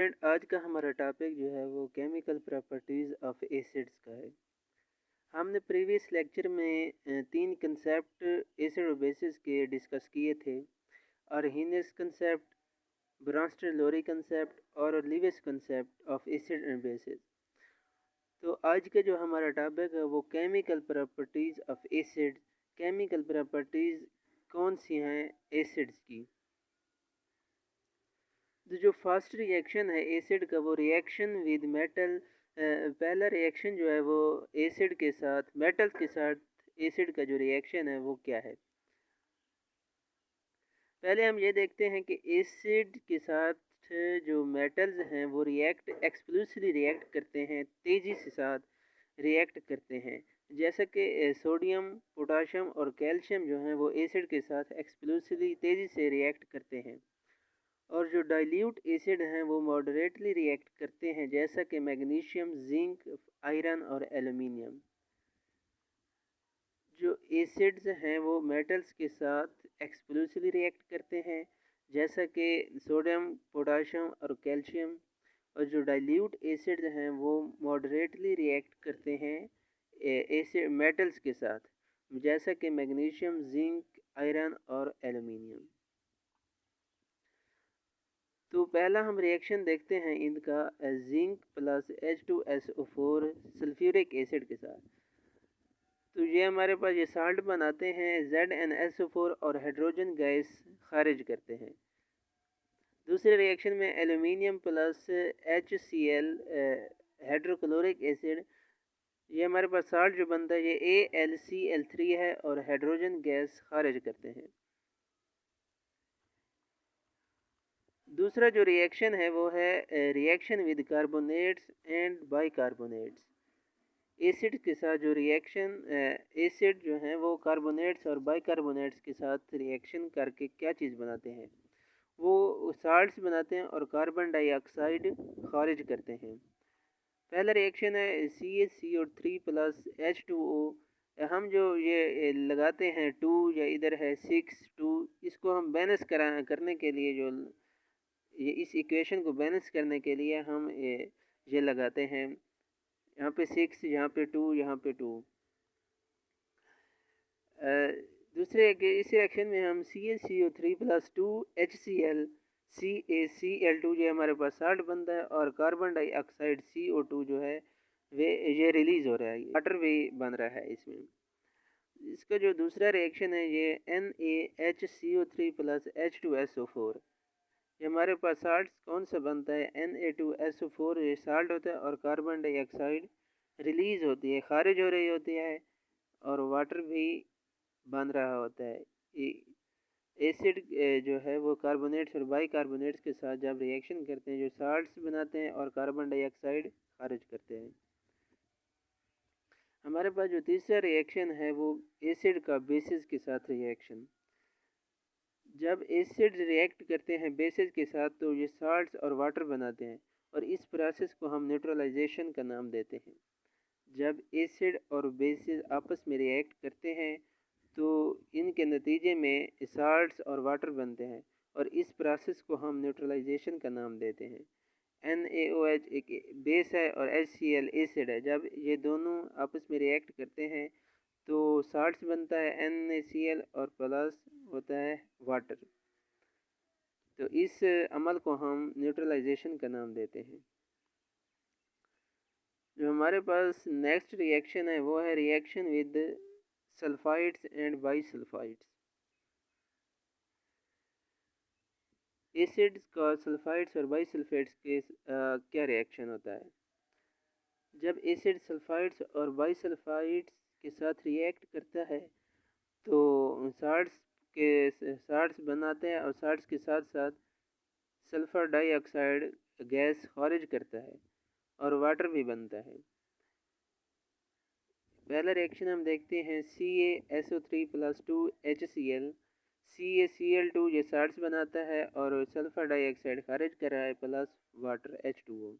And आज का हमारा टॉपिक जो है वो केमिकल प्रॉपर्टीज़ ऑफ एसिड्स का है। हमने प्रीवियस लेक्चर में तीन कंसेप्ट एसिड और बेसिस के डिस्कस किए थे। और हीनेस कंसेप्ट, ब्रांस्टर लोरी कंसेप्ट और Lewis concept of acid and bases. तो आज का जो हमारा टॉपिक है वो chemical properties of acid. Chemical properties कौन सी हैं एसिड्स की। तो जो फर्स्ट रिएक्शन है एसिड का वो रिएक्शन विद मेटल। पहला रिएक्शन जो है वो एसिड के साथ मेटल्स के साथ एसिड का जो रिएक्शन है वो क्या है। पहले हम ये देखते हैं कि एसिड के साथ जो मेटल्स हैं वो एक्सप्लोसिवली रिएक्ट करते हैं, तेज़ी से साथ रिएक्ट करते हैं। जैसा कि सोडियम, पोटाशियम और कैल्शियम जो हैं वो एसिड के साथ एक्सप्लोसिवली तेज़ी से रिएक्ट करते हैं। और जो डाइल्यूट एसिड हैं वो मॉडरेटली रिएक्ट करते हैं, जैसा कि मैग्नीशियम, जिंक, आयरन और एल्युमिनियम। जो एसिड्स हैं वो मेटल्स के साथ एक्सप्लोसिवली रिएक्ट करते हैं, जैसा कि सोडियम, पोटाशियम और कैल्शियम। और जो डाइल्यूट एसिड्स हैं वो मॉडरेटली रिएक्ट करते हैं एसिड मेटल्स के साथ, जैसा कि मैग्नीशियम, जिंक, आयरन और एल्युमिनियम। तो पहला हम रिएक्शन देखते हैं इनका zinc plus H2SO4 sulphuric acid के साथ। तो ये हमारे पास ये साल्ट बनाते हैं ZnSO4 और हाइड्रोजन गैस खारिज करते हैं। दूसरे रिएक्शन में aluminium plus HCl hydrochloric acid, ये हमारे पास साल्ट जो बनता है ये AlCl3 है और हाइड्रोजन गैस खारिज करते हैं। दूसरा जो रिएक्शन है वो है reaction with carbonates and bicarbonates. Acid के साथ जो रिएक्शन, एसिड जो हैं वो कार्बोनेट्स और बाइकार्बोनेट्स के साथ रिएक्शन करके क्या चीज़ बनाते हैं, वो साल्ट्स बनाते हैं और कार्बन डाइऑक्साइड खारिज करते हैं। पहला रिएक्शन है CaCO3 प्लस H2O। हम जो ये लगाते हैं 2 या इधर है 6 2, इसको हम बैलेंस करने के लिए जो ये इस इक्वेशन को बैलेंस करने के लिए हम ये लगाते हैं, यहाँ पे 6, यहाँ पे 2, यहाँ पे 2। दूसरे इस रिएक्शन में हम CaCO3 प्लस 2HCl CaCl2 ये हमारे पास साल्ट बनता है और कार्बन डाइऑक्साइड CO2 जो है वे ये रिलीज़ हो रहा है, वाटर भी बन रहा है इसमें। इसका जो दूसरा रिएक्शन है ये NaHCO3 प्लस H2SO4। ये हमारे पास साल्ट कौन सा बनता है Na2SO4, ये साल्ट होता है और कार्बन डाइऑक्साइड रिलीज़ होती है, खारिज हो रही होती है और वाटर भी बन रहा होता है। एसिड जो है वो कार्बोनेट्स और बाइकार्बोनेट्स के साथ जब रिएक्शन करते हैं जो साल्ट्स बनाते हैं और कार्बन डाइऑक्साइड खारिज करते हैं। हमारे पास जो तीसरा रिएक्शन है वो एसिड का बेसिस के साथ रिएक्शन। जब एसिड रिएक्ट करते हैं बेसिस के साथ तो ये साल्ट्स और वाटर बनाते हैं और इस प्रोसेस को हम न्यूट्रलाइजेशन का नाम देते हैं। जब एसिड और बेसिस आपस में रिएक्ट करते हैं तो इनके नतीजे में साल्ट्स और वाटर बनते हैं और इस प्रोसेस को हम न्यूट्रलाइजेशन का नाम देते हैं। NaOH एक बेस है और HCl एसिड है। जब ये दोनों आपस में रिएक्ट करते हैं तो साल्ट्स बनता है NaCl और प्लस होता है वाटर। तो इस अमल को हम न्यूट्रलाइजेशन का नाम देते हैं। जो हमारे पास नेक्स्ट रिएक्शन है वो है reaction with sulphides and bisulphides. Acids का सल्फाइड्स और बाईसल्फाइड्स के क्या रिएक्शन होता है। जब एसिड सल्फाइड्स और बाईसल्फाइड्स के साथ रिएक्ट करता है तो साल्ट्स बनाते हैं और साल्ट्स के साथ साथ सल्फ़र डाइऑक्साइड गैस खारिज करता है और वाटर भी बनता है। पहला रिएक्शन हम देखते हैं CaSO3 प्लस 2HCl। CaCl2 ये साल्ट्स बनाता है और सल्फ़र डाइऑक्साइड खारिज कर रहा है प्लस वाटर H2O।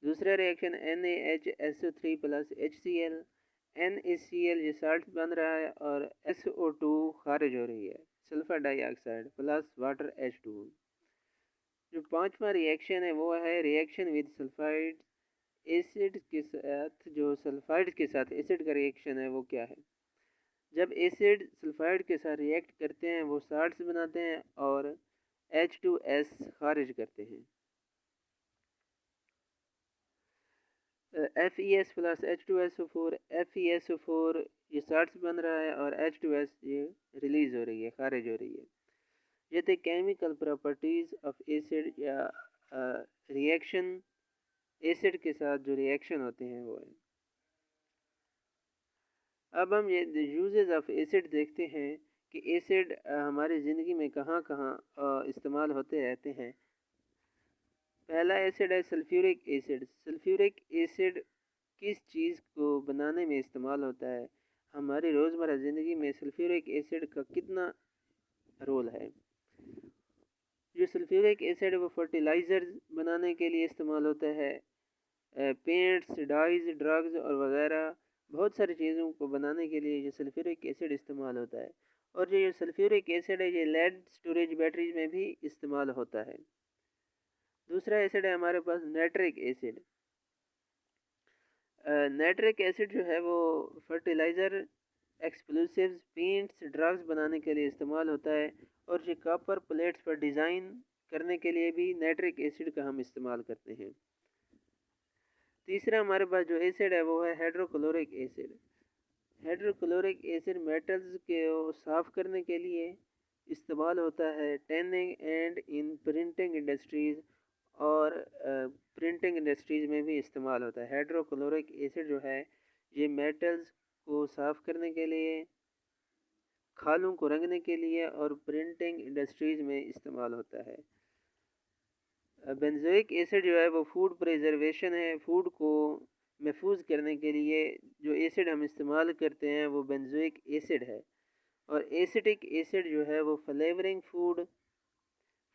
दूसरा reaction NaHSO3 plus HCl। NaCl ये साल्ट बन रहा है और SO2 खारिज हो रही है, sulphur dioxide plus water H2O। जो पांचवा रिएक्शन है वो है रिएक्शन विद सल्फाइड एसिड के साथ। जो सल्फाइड के साथ एसिड का रिएक्शन है वो क्या है? जब एसिड सल्फाइड के साथ रिएक्ट करते हैं वो साल्ट्स बनाते हैं और H2S खारिज करते हैं। FeS प्लस H2SO4 FeSO4 ये साल्ट्स बन रहा है और H2S ये रिलीज हो रही है, खारिज हो रही है। ये थे केमिकल प्रॉपर्टीज ऑफ एसिड या रिएक्शन एसिड के साथ जो रिएक्शन होते हैं वो है। अब हम ये यूजेस ऑफ एसिड देखते हैं कि एसिड हमारी ज़िंदगी में कहाँ कहाँ इस्तेमाल होते रहते हैं। पहला एसिड है सल्फ्यूरिक एसिड। सल्फ्यूरिक एसिड किस चीज़ को बनाने में इस्तेमाल होता है? हमारी रोज़मर्रा ज़िंदगी में सल्फ्यूरिक एसिड का कितना रोल है? जो सल्फ्यूरिक एसिड है वो फर्टिलाइज़र बनाने के लिए इस्तेमाल होता है, पेंट्स, डाइज, ड्रग्स और वगैरह बहुत सारी चीज़ों को बनाने के लिए ये सल्फ्यूरिक एसिड इस्तेमाल होता है। और ये सल्फ्यूरिक एसिड है ये लेड स्टोरेज बैटरीज में भी इस्तेमाल होता है। दूसरा एसिड है हमारे पास नाइट्रिक एसिड। नाइट्रिक एसिड जो है वो फर्टिलाइज़र, एक्सप्लोसिव्स, पेंट्स, ड्रग्स बनाने के लिए इस्तेमाल होता है। और ये कॉपर प्लेट्स पर डिज़ाइन करने के लिए भी नाइट्रिक एसिड का हम इस्तेमाल करते हैं। तीसरा हमारे पास जो एसिड है वो है hydrochloric acid. Hydrochloric acid metals के साफ़ करने के लिए इस्तेमाल होता है tanning and in printing industries और प्रिंटिंग इंडस्ट्रीज़ में भी इस्तेमाल होता है। हाइड्रोक्लोरिक एसिड जो है ये मेटल्स को साफ़ करने के लिए, खालों को रंगने के लिए और प्रिंटिंग इंडस्ट्रीज़ में इस्तेमाल होता है। बेंजोइक एसिड जो है वो फूड प्रिजर्वेशन है। फूड को महफूज करने के लिए जो एसिड हम इस्तेमाल करते हैं वो बेंजोइक एसिड है। और एसिटिक एसिड जो है वो फ्लेवरिंग फूड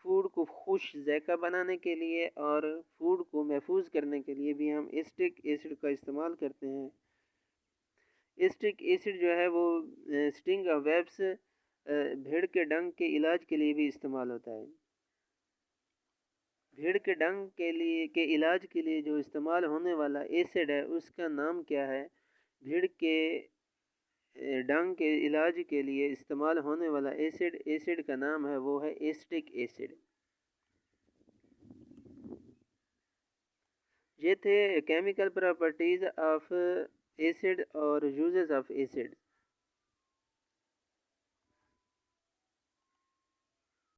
को खुश जायका बनाने के लिए और फूड को महफूज करने के लिए भी हम एसिटिक एसिड का इस्तेमाल करते हैं। एसिटिक एसिड जो है वो स्टिंग ऑफ वेब्स, भेड़ के डंक के इलाज के लिए भी इस्तेमाल होता है। भेड़ के डंक के इलाज के लिए जो इस्तेमाल होने वाला एसिड है उसका नाम क्या है? भेड़ के डंक के इलाज के लिए इस्तेमाल होने वाला एसिड का नाम है वो है एसिटिक एसिड। ये थे केमिकल प्रॉपर्टीज़ ऑफ एसिड और यूजेस ऑफ एसिड।